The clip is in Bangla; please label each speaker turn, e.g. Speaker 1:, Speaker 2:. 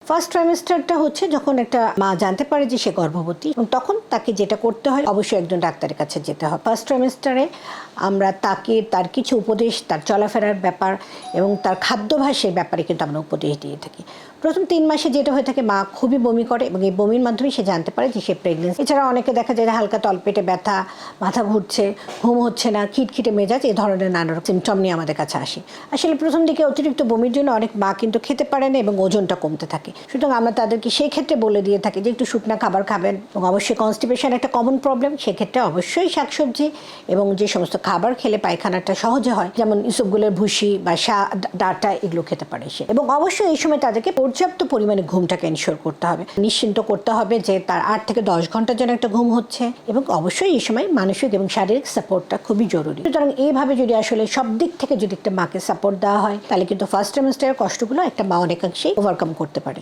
Speaker 1: ফার্স্ট ট্রাইমেস্টারটা হচ্ছে যখন একটা মা জানতে পারে যে সে গর্ভবতী, এবং তখন তাকে যেটা করতে হয় অবশ্যই একজন ডাক্তারের কাছে যেতে হয়। ফার্স্ট ট্রাইমেস্টারে আমরা তাকে তার কিছু উপদেশ, তার চলাফেরার ব্যাপার এবং তার খাদ্যাভ্যাসের ব্যাপারে কিন্তু আমরা উপদেশ দিয়ে থাকি। প্রথম 3 মাসে যেটা হয়ে থাকে, মা খুবই বমি করে এবং এই বমির মাধ্যমে সে জানতে পারে যে সে প্রেগনেন্সি। এছাড়া অনেকে দেখা যায় যে হালকা তলপেটে ব্যথা, মাথা ঘুরছে, ঘুম হচ্ছে না, খিটখিটে মেজাজ, এই ধরনের নানা রকম সিমটম নিয়ে আমাদের কাছে আসে। আসলে প্রথম দিকে অতিরিক্ত বমির জন্য অনেক মা কিন্তু খেতে পারে না এবং ওজনটা কমতে থাকে। সুতরাং আমরা তাদেরকে সেই ক্ষেত্রে বলে দিয়ে থাকি যে একটু শুকনা খাবার খাবেন, এবং অবশ্যই কনস্টিপেশন একটা কমন প্রবলেম, সেক্ষেত্রে অবশ্যই শাকসবজি এবং যে সমস্ত খাবার খেলে পায়খানাটা সহজে হয়, যেমন ইসবগুলের ভুসি বা ডাটা, এগুলো খেতে পারে সে। এবং অবশ্যই এই সময় তাদেরকে পর্যাপ্ত পরিমাণে ঘুমটাকে এনশিওর করতে হবে, নিশ্চিন্ত করতে হবে যে তার 8 থেকে 10 ঘন্টার জন্য একটা ঘুম হচ্ছে, এবং অবশ্যই এই সময় মানসিক এবং শারীরিক সাপোর্টটা খুবই জরুরি। সুতরাং এইভাবে যদি আসলে সব দিক থেকে যদি একটা মাকে সাপোর্ট দেওয়া হয়, তাহলে কিন্তু ফার্স্ট ট্রাইমেস্টারের কষ্টগুলো একটা মা অনেকাংশেই ওভারকাম করতে পারে।